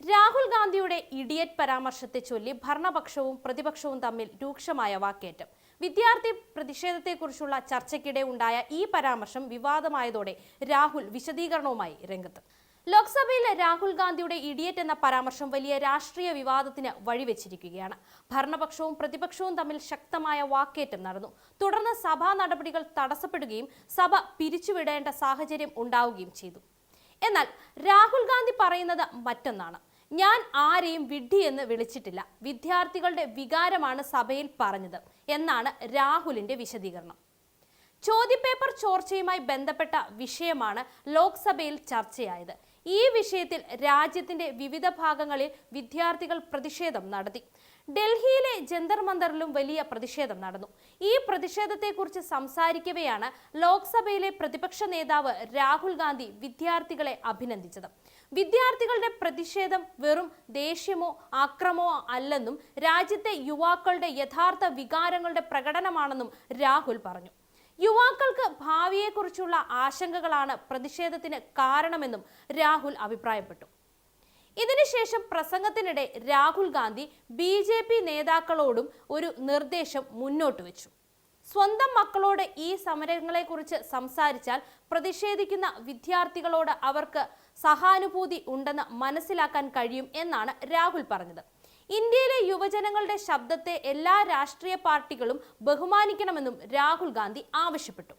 രാഹുൽ ഗാന്ധിയുടെ ഇഡിയറ്റ് പരാമർശത്തെ ചൊല്ലി ഭരണപക്ഷവും പ്രതിപക്ഷവും തമ്മിൽ രൂക്ഷമായ വാക്കേറ്റം. വിദ്യാർത്ഥി പ്രതിഷേധത്തെക്കുറിച്ചുള്ള ചർച്ചയ്ക്കിടെ ഉണ്ടായ ഈ പരാമർശം വിവാദമായതോടെ രാഹുൽ വിശദീകരണവുമായി രംഗത്ത്. ലോക്സഭയിൽ രാഹുൽ ഗാന്ധിയുടെ ഇഡിയറ്റ് എന്ന പരാമർശം വലിയ രാഷ്ട്രീയ വിവാദത്തിന് വഴിവെച്ചിരിക്കുകയാണ്. ഭരണപക്ഷവും പ്രതിപക്ഷവും തമ്മിൽ ശക്തമായ വാക്കേറ്റം നടന്നു. തുടർന്ന് സഭാ നടപടികൾ തടസ്സപ്പെടുകയും സഭ പിരിച്ചുവിടേണ്ട സാഹചര്യം ഉണ്ടാവുകയും ചെയ്തു. എന്നാൽ രാഹുൽ ഗാന്ധി പറയുന്നത് മറ്റൊന്നാണ്. ഞാൻ ആരെയും വിഡ്ഢിയെന്ന് വിളിച്ചിട്ടില്ല, വിദ്യാർത്ഥികളുടെ വികാരമാണ് സഭയിൽ പറഞ്ഞത് എന്നാണ് രാഹുലിന്റെ വിശദീകരണം. ചോദ്യപേപ്പർ ചോർച്ചയുമായി ബന്ധപ്പെട്ട വിഷയമാണ് ലോക്സഭയിൽ ചർച്ചയായത്. ഈ വിഷയത്തിൽ രാജ്യത്തിന്റെ വിവിധ ഭാഗങ്ങളിൽ വിദ്യാർത്ഥികൾ പ്രതിഷേധം നടത്തി. ഡൽഹിയിലെ ജന്തർ മന്ദറിലും വലിയ പ്രതിഷേധം നടന്നു. ഈ പ്രതിഷേധത്തെക്കുറിച്ച് സംസാരിക്കവെയാണ് ലോക്സഭയിലെ പ്രതിപക്ഷ നേതാവ് രാഹുൽ ഗാന്ധി വിദ്യാർത്ഥികളെ അഭിനന്ദിച്ചത്. വിദ്യാർത്ഥികളുടെ പ്രതിഷേധം വെറും ദേഷ്യമോ അക്രമമോ അല്ലെന്നും രാജ്യത്തെ യുവാക്കളുടെ യഥാർത്ഥ വികാരങ്ങളുടെ പ്രകടനമാണെന്നും രാഹുൽ പറഞ്ഞു. യുവാക്കൾക്ക് ഭാവിയെക്കുറിച്ചുള്ള ആശങ്കകളാണ് പ്രതിഷേധത്തിന് കാരണമെന്നും രാഹുൽ അഭിപ്രായപ്പെട്ടു. ഇതിനുശേഷം പ്രസംഗത്തിനിടെ രാഹുൽ ഗാന്ധി BJP നേതാക്കളോടും ഒരു നിർദ്ദേശം മുന്നോട്ട് വെച്ചു. സ്വന്തം മക്കളോട് ഈ സമരങ്ങളെക്കുറിച്ച് സംസാരിച്ചാൽ പ്രതിഷേധിക്കുന്ന വിദ്യാർത്ഥികളോട് അവർക്ക് സഹാനുഭൂതി ഉണ്ടെന്ന് മനസ്സിലാക്കാൻ കഴിയും എന്നാണ് രാഹുൽ പറഞ്ഞത്. ഇന്ത്യയിലെ യുവജനങ്ങളുടെ ശബ്ദത്തെ എല്ലാ രാഷ്ട്രീയ പാർട്ടികളും ബഹുമാനിക്കണമെന്നും രാഹുൽ ഗാന്ധി ആവശ്യപ്പെട്ടു.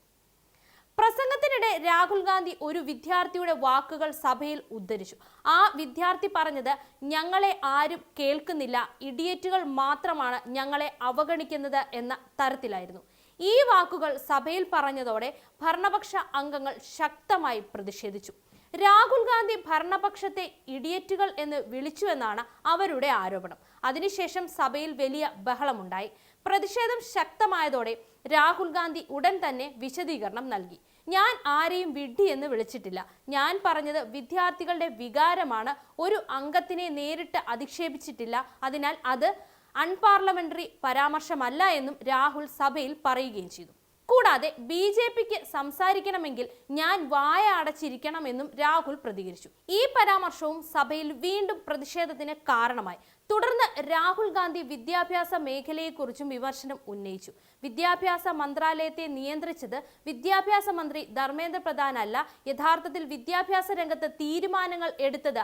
പ്രസംഗത്തിനിടെ രാഹുൽ ഗാന്ധി ഒരു വിദ്യാർത്ഥിയുടെ വാക്കുകൾ സഭയിൽ ഉദ്ധരിച്ചു. ആ വിദ്യാർത്ഥി പറഞ്ഞത്, ഞങ്ങളെ ആരും കേൾക്കുന്നില്ല, ഇഡിയറ്റുകൾ മാത്രമാണ് ഞങ്ങളെ അവഗണിക്കുന്നത് എന്ന തരത്തിലായിരുന്നു. ഈ വാക്കുകൾ സഭയിൽ പറഞ്ഞതോടെ ഭരണപക്ഷ അംഗങ്ങൾ ശക്തമായി പ്രതിഷേധിച്ചു. രാഹുൽ ഗാന്ധി ഭരണപക്ഷത്തെ ഇഡിയറ്റുകൾ എന്ന് വിളിച്ചുവെന്നാണ് അവരുടെ ആരോപണം. അതിനുശേഷം സഭയിൽ വലിയ ബഹളമുണ്ടായി. പ്രതിഷേധം ശക്തമായതോടെ രാഹുൽ ഗാന്ധി ഉടൻ തന്നെ വിശദീകരണം നൽകി. ഞാൻ ആരെയും വിഡ്ഢി എന്ന് വിളിച്ചിട്ടില്ല, ഞാൻ പറഞ്ഞത് വിദ്യാർത്ഥികളുടെ വികാരമാണ്, ഒരു അംഗത്തിനെ നേരിട്ട് അധിക്ഷേപിച്ചിട്ടില്ല, അതിനാൽ അത് അൺപാർലമെന്ററി പരാമർശമല്ല എന്നും രാഹുൽ സഭയിൽ പറയുകയും ചെയ്തു. കൂടാതെ BJPക്ക് സംസാരിക്കണമെങ്കിൽ ഞാൻ വായ അടച്ചിരിക്കണമെന്നും രാഹുൽ പ്രതികരിച്ചു. ഈ പരാമർശവും സഭയിൽ വീണ്ടും പ്രതിഷേധത്തിന് കാരണമായി. തുടർന്ന് രാഹുൽ ഗാന്ധി വിദ്യാഭ്യാസ മേഖലയെക്കുറിച്ചും വിമർശനം ഉന്നയിച്ചു. വിദ്യാഭ്യാസ മന്ത്രാലയത്തെ നിയന്ത്രിച്ചത് വിദ്യാഭ്യാസ മന്ത്രി ധർമ്മേന്ദ്ര പ്രധാൻ അല്ല, യഥാർത്ഥത്തിൽ വിദ്യാഭ്യാസ രംഗത്ത് തീരുമാനങ്ങൾ എടുത്തത്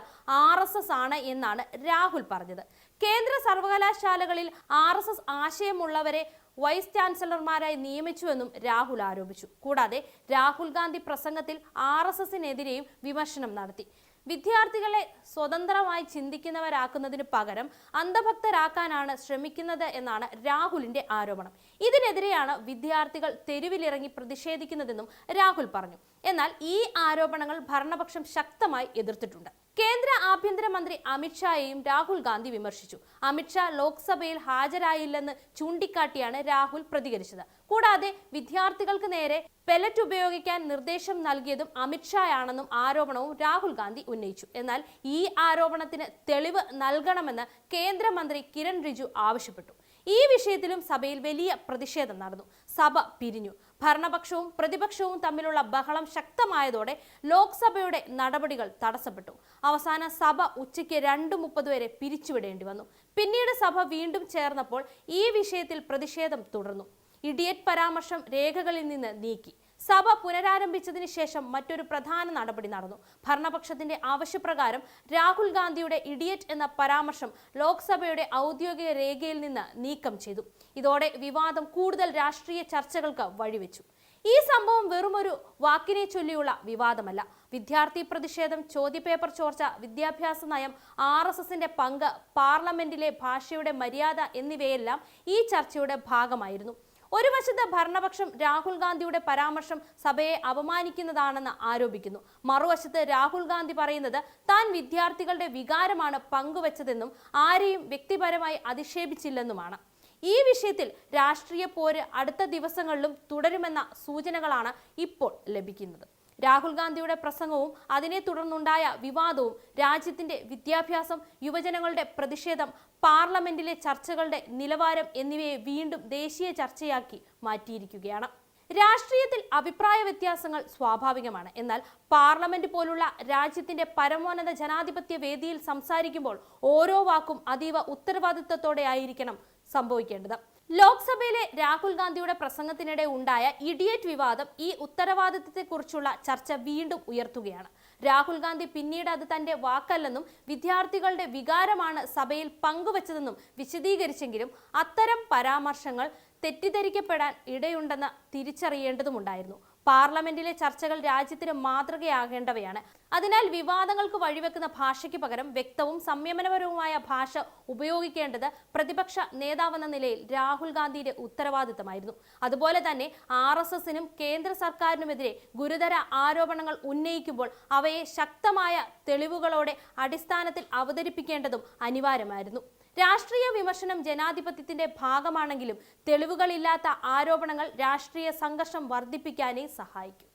RSS ആണ് എന്നാണ് രാഹുൽ പറഞ്ഞത്. കേന്ദ്ര സർവകലാശാലകളിൽ RSS ആശയമുള്ളവരെ വൈസ് ചാൻസലർമാരായി നിയമിച്ചുവെന്നും രാഹുൽ ആരോപിച്ചു. കൂടാതെ രാഹുൽ ഗാന്ധി പ്രസംഗത്തിൽ RSSനെതിരെയും വിമർശനം നടത്തി. വിദ്യാർത്ഥികളെ സ്വതന്ത്രമായി ചിന്തിക്കുന്നവരാക്കുന്നതിന് പകരം അന്ധഭക്തരാക്കാനാണ് ശ്രമിക്കുന്നത് എന്നാണ് രാഹുലിന്റെ ആരോപണം. ഇതിനെതിരെയാണ് വിദ്യാർത്ഥികൾ തെരുവിലിറങ്ങി പ്രതിഷേധിക്കുന്നതെന്നും രാഹുൽ പറഞ്ഞു. എന്നാൽ ഈ ആരോപണങ്ങൾ ഭരണപക്ഷം ശക്തമായി എതിർത്തിട്ടുണ്ട്. കേന്ദ്ര ആഭ്യന്തരമന്ത്രി അമിത്ഷായെയും രാഹുൽ ഗാന്ധി വിമർശിച്ചു. അമിത്ഷാ ലോക്സഭയിൽ ഹാജരായില്ലെന്ന് ചൂണ്ടിക്കാട്ടിയാണ് രാഹുൽ പ്രതികരിച്ചത്. കൂടാതെ വിദ്യാർത്ഥികൾക്ക് നേരെ പെലറ്റ് ഉപയോഗിക്കാൻ നിർദ്ദേശം നൽകിയതും അമിത്ഷായാണെന്നും ആരോപണവും രാഹുൽ ഗാന്ധി ഉന്നയിച്ചു. എന്നാൽ ഈ ആരോപണത്തിന് തെളിവ് നൽകണമെന്ന് കേന്ദ്രമന്ത്രി കിരൺ റിജിജു ആവശ്യപ്പെട്ടു. ഈ വിഷയത്തിലും സഭയിൽ വലിയ പ്രതിഷേധം നടന്നു. സഭ പിരിഞ്ഞു. ഭരണപക്ഷവും പ്രതിപക്ഷവും തമ്മിലുള്ള ബഹളം ശക്തമായതോടെ ലോക്സഭയുടെ നടപടികൾ തടസ്സപ്പെട്ടു. അവസാന സഭ ഉച്ചയ്ക്ക് 2:30 വരെ പിരിച്ചുവിടേണ്ടി വന്നു. പിന്നീട് സഭ വീണ്ടും ചേർന്നപ്പോൾ ഈ വിഷയത്തിൽ പ്രതിഷേധം തുടർന്നു. ഇഡിയറ്റ് പരാമർശം രേഖകളിൽ നിന്ന് നീക്കി. സഭ പുനരാരംഭിച്ചതിന് ശേഷം മറ്റൊരു പ്രധാന നടപടി നടന്നു. ഭരണപക്ഷത്തിന്റെ ആവശ്യപ്രകാരം രാഹുൽ ഗാന്ധിയുടെ ഇഡിയറ്റ് എന്ന പരാമർശം ലോക്സഭയുടെ ഔദ്യോഗിക രേഖയിൽ നിന്ന് നീക്കം ചെയ്തു. ഇതോടെ വിവാദം കൂടുതൽ രാഷ്ട്രീയ ചർച്ചകൾക്ക് വഴിവെച്ചു. ഈ സംഭവം വെറുമൊരു വാക്കിനെ ചൊല്ലിയുള്ള വിവാദമല്ല. വിദ്യാർത്ഥി പ്രതിഷേധം, ചോദ്യപേപ്പർ ചോർച്ച, വിദ്യാഭ്യാസ നയം, RSSന്റെ പങ്ക്, പാർലമെന്റിലെ ഭാഷയുടെ മര്യാദ എന്നിവയെല്ലാം ഈ ചർച്ചയുടെ ഭാഗമായിരുന്നു. ഒരു വശത്ത് ഭരണപക്ഷം രാഹുൽ ഗാന്ധിയുടെ പരാമർശം സഭയെ അപമാനിക്കുന്നതാണെന്ന് ആരോപിക്കുന്നു. മറുവശത്ത് രാഹുൽ ഗാന്ധി പറയുന്നത് താൻ വിദ്യാർത്ഥികളുടെ വികാരമാണ് പങ്കുവച്ചതെന്നും ആരെയും വ്യക്തിപരമായി അധിക്ഷേപിച്ചില്ലെന്നുമാണ്. ഈ വിഷയത്തിൽ രാഷ്ട്രീയ പോര് അടുത്ത ദിവസങ്ങളിലും തുടരുമെന്ന സൂചനകളാണ് ഇപ്പോൾ ലഭിക്കുന്നത്. രാഹുൽ ഗാന്ധിയുടെ പ്രസംഗവും അതിനെ തുടർന്നുണ്ടായ വിവാദവും രാജ്യത്തിന്റെ വിദ്യാഭ്യാസം, യുവജനങ്ങളുടെ പ്രതിഷേധം, പാർലമെന്റിലെ ചർച്ചകളുടെ നിലവാരം എന്നിവയെ വീണ്ടും ദേശീയ ചർച്ചയാക്കി മാറ്റിയിരിക്കുകയാണ്. രാഷ്ട്രീയത്തിൽ അഭിപ്രായ വ്യത്യാസങ്ങൾ സ്വാഭാവികമാണ്. എന്നാൽ പാർലമെന്റ് പോലുള്ള രാജ്യത്തിന്റെ പരമോന്നത ജനാധിപത്യ വേദിയിൽ സംസാരിക്കുമ്പോൾ ഓരോ വാക്കും അതീവ ഉത്തരവാദിത്തത്തോടെ ആയിരിക്കണം സംഭവിക്കേണ്ടത്. ലോക്സഭയിലെ രാഹുൽ ഗാന്ധിയുടെ പ്രസംഗത്തിനിടെ ഉണ്ടായ ഇഡിയറ്റ് വിവാദം ഈ ഉത്തരവാദിത്തത്തെക്കുറിച്ചുള്ള ചർച്ച വീണ്ടും ഉയർത്തുകയാണ്. രാഹുൽ ഗാന്ധി പിന്നീട് അത് തന്റെ വാക്കല്ലെന്നും വിദ്യാർത്ഥികളുടെ വികാരമാണ് സഭയിൽ പങ്കുവച്ചതെന്നും വിശദീകരിച്ചെങ്കിലും അത്തരം പരാമർശങ്ങൾ തെറ്റിദ്ധരിക്കപ്പെടാൻ ഇടയുണ്ടെന്ന് തിരിച്ചറിയേണ്ടതുണ്ടായിരുന്നു. പാർലമെന്റിലെ ചർച്ചകൾ രാജ്യത്തിന് മാതൃകയാകേണ്ടവയാണ്. അതിനാൽ വിവാദങ്ങൾക്ക് വഴിവെക്കുന്ന ഭാഷയ്ക്ക് പകരം വ്യക്തവും സംയമനപരവുമായ ഭാഷ ഉപയോഗിക്കേണ്ടത് പ്രതിപക്ഷ നേതാവെന്ന നിലയിൽ രാഹുൽ ഗാന്ധിയുടെ ഉത്തരവാദിത്തമായിരുന്നു. അതുപോലെ തന്നെ RSSനും കേന്ദ്ര സർക്കാരിനുമെതിരെ ഗുരുതര ആരോപണങ്ങൾ ഉന്നയിക്കുമ്പോൾ അവയെ ശക്തമായ തെളിവുകളോടെ അടിസ്ഥാനത്തിൽ അവതരിപ്പിക്കേണ്ടതും അനിവാര്യമായിരുന്നു. രാഷ്ട്രീയ വിമർശനം ജനാധിപത്യത്തിന്റെ ഭാഗമാണെങ്കിലും തെളിവുകളില്ലാത്ത ആരോപണങ്ങൾ രാഷ്ട്രീയ സംഘർഷം വർദ്ധിപ്പിക്കാനേ സഹായിക്കും.